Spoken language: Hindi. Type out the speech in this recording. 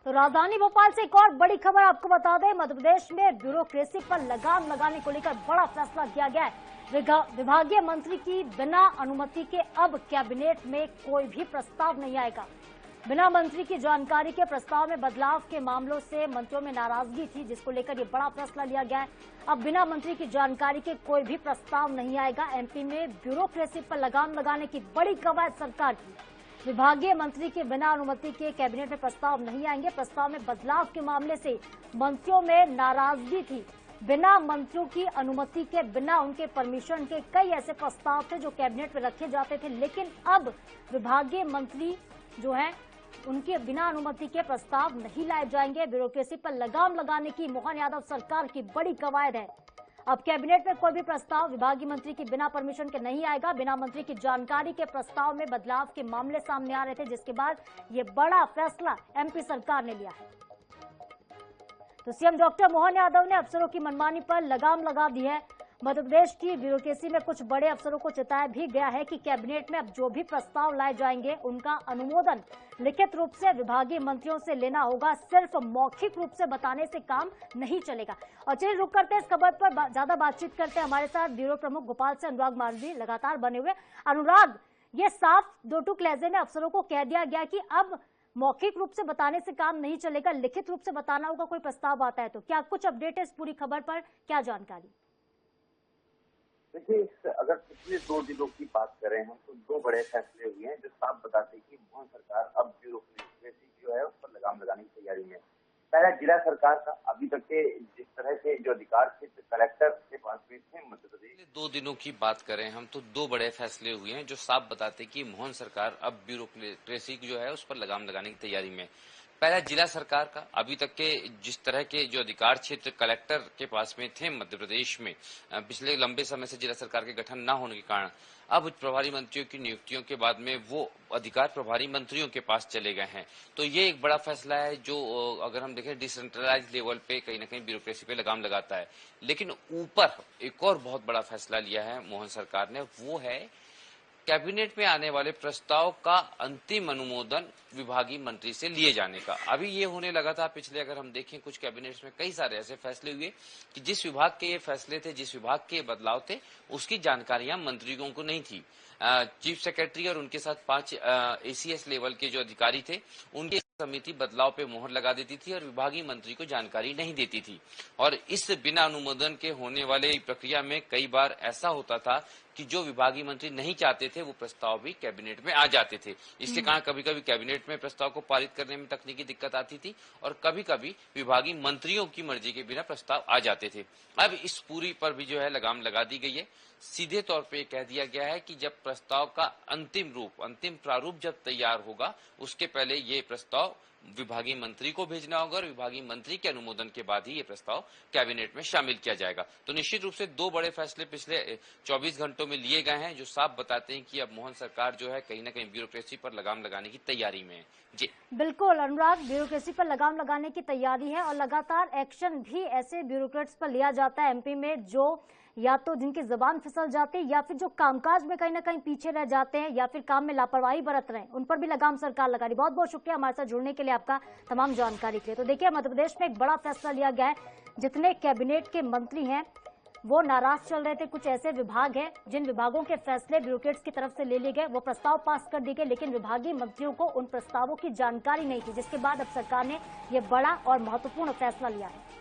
तो राजधानी भोपाल से एक और बड़ी खबर आपको बता दें। मध्य प्रदेश में ब्यूरोक्रेसी पर लगाम लगाने को लेकर बड़ा फैसला किया गया है। विभागीय मंत्री की बिना अनुमति के अब कैबिनेट में कोई भी प्रस्ताव नहीं आएगा। बिना मंत्री की जानकारी के प्रस्ताव में बदलाव के मामलों से मंत्रियों में नाराजगी थी, जिसको लेकर ये बड़ा फैसला लिया गया है। अब बिना मंत्री की जानकारी के कोई भी प्रस्ताव नहीं आएगा। एमपी में ब्यूरोक्रेसी पर लगाम लगाने की बड़ी कवायद सरकार की। विभागीय मंत्री के बिना अनुमति के कैबिनेट में प्रस्ताव नहीं आएंगे। प्रस्ताव में बदलाव के मामले से मंत्रियों में नाराजगी थी। बिना मंत्रियों की अनुमति के, बिना उनके परमिशन के कई ऐसे प्रस्ताव थे जो कैबिनेट में रखे जाते थे, लेकिन अब विभागीय मंत्री जो है उनके बिना अनुमति के प्रस्ताव नहीं लाए जाएंगे। ब्यूरोक्रेसी पर लगाम लगाने की मोहन यादव सरकार की बड़ी कवायद है। अब कैबिनेट में कोई भी प्रस्ताव विभागीय मंत्री की बिना परमिशन के नहीं आएगा। बिना मंत्री की जानकारी के प्रस्ताव में बदलाव के मामले सामने आ रहे थे, जिसके बाद ये बड़ा फैसला एमपी सरकार ने लिया है। तो सीएम डॉक्टर मोहन यादव ने अफसरों की मनमानी पर लगाम लगा दी है। मध्य प्रदेश की ब्यूरोक्रेसी में कुछ बड़े अफसरों को चेताया भी गया है कि कैबिनेट में अब जो भी प्रस्ताव लाए जाएंगे उनका अनुमोदन लिखित रूप से विभागीय मंत्रियों से लेना होगा। सिर्फ मौखिक रूप से बताने से काम नहीं चलेगा। और चलिए रुक करते हैं, इस खबर पर ज्यादा बातचीत करते हैं। हमारे साथ ब्यूरो प्रमुख भोपाल से अनुराग मालवीय लगातार बने हुए। अनुराग, ये साफ दो टूक लहजे में अफसरों को कह दिया गया कि अब मौखिक रूप से बताने से काम नहीं चलेगा, लिखित रूप से बताना होगा कोई प्रस्ताव आता है तो। क्या कुछ अपडेट है इस पूरी खबर पर, क्या जानकारी? देखिए, अगर पिछले 2 दिनों की बात करें हम तो 2 बड़े फैसले हुए हैं जो साफ बताते हैं कि मोहन सरकार अब ब्यूरोक्रेसी जो है उस पर लगाम लगाने की तैयारी में है। पहला, जिला सरकार का अभी तक के जिस तरह से जो अधिकार क्षेत्र कलेक्टर के पास भी थे मध्य प्रदेश। 2 दिनों की बात करें हम तो 2 बड़े फैसले हुए हैं जो साफ बताते हैं कि मोहन सरकार अब ब्यूरोक्रेसी जो है उस पर लगाम लगाने की तैयारी में। पहला, जिला सरकार का अभी तक के जिस तरह के जो अधिकार क्षेत्र कलेक्टर के पास में थे मध्य प्रदेश में, पिछले लंबे समय से जिला सरकार के गठन न होने के कारण अब प्रभारी मंत्रियों की नियुक्तियों के बाद में वो अधिकार प्रभारी मंत्रियों के पास चले गए हैं। तो ये एक बड़ा फैसला है जो अगर हम देखें डिसेंट्रलाइज लेवल पे कहीं ना कहीं ब्यूरोक्रेसी पे लगाम लगाता है। लेकिन ऊपर एक और बहुत बड़ा फैसला लिया है मोहन सरकार ने, वो है कैबिनेट में आने वाले प्रस्ताव का अंतिम अनुमोदन विभागीय मंत्री से लिए जाने का। अभी ये होने लगा था पिछले, अगर हम देखें कुछ कैबिनेट्स में कई सारे ऐसे फैसले हुए कि जिस विभाग के ये फैसले थे, जिस विभाग के बदलाव थे, उसकी जानकारियां मंत्रियों को नहीं थी। चीफ सेक्रेटरी और उनके साथ 5 एसीएस लेवल के जो अधिकारी थे, उनकी समिति बदलाव पे मोहर लगा देती थी और विभागीय मंत्री को जानकारी नहीं देती थी। और इस बिना अनुमोदन के होने वाले प्रक्रिया में कई बार ऐसा होता था कि जो विभागीय मंत्री नहीं चाहते थे वो प्रस्ताव भी कैबिनेट में आ जाते थे। इसके कारण कभी कभी कैबिनेट में प्रस्ताव को पारित करने में तकनीकी दिक्कत आती थी और कभी कभी विभागीय मंत्रियों की मर्जी के बिना प्रस्ताव आ जाते थे। अब इस पूरी पर भी जो है लगाम लगा दी गई है। सीधे तौर पे कह दिया गया है कि जब प्रस्ताव का अंतिम प्रारूप जब तैयार होगा, उसके पहले ये प्रस्ताव विभागीय मंत्री को भेजना होगा और विभागीय मंत्री के अनुमोदन के बाद ही ये प्रस्ताव कैबिनेट में शामिल किया जाएगा। तो निश्चित रूप से 2 बड़े फैसले पिछले 24 घंटों में लिए गए हैं जो साफ बताते हैं कि अब मोहन सरकार जो है कहीं ना कहीं ब्यूरोक्रेसी पर लगाम लगाने की तैयारी में है। जी बिल्कुल अनुराग, ब्यूरोक्रेसी पर लगाम लगाने की तैयारी है और लगातार एक्शन भी ऐसे ब्यूरोक्रेट्स पर लिया जाता है एमपी में जो या तो जिनकी जबान फिसल जाती है या फिर जो कामकाज में कहीं ना कहीं पीछे रह जाते हैं या फिर काम में लापरवाही बरत रहे हैं, उन पर भी लगाम सरकार लगा रही। बहुत बहुत शुक्रिया हमारे साथ जुड़ने के लिए, आपका तमाम जानकारी के लिए। तो देखिए, मध्य प्रदेश में एक बड़ा फैसला लिया गया है। जितने कैबिनेट के मंत्री हैं वो नाराज चल रहे थे। कुछ ऐसे विभाग हैं जिन विभागों के फैसले ब्यूरोक्रेट्स की तरफ से ले लिए गए, वो प्रस्ताव पास कर दिए गए, लेकिन विभागीय मंत्रियों को उन प्रस्तावों की जानकारी नहीं थी, जिसके बाद अब सरकार ने यह बड़ा और महत्वपूर्ण फैसला लिया है।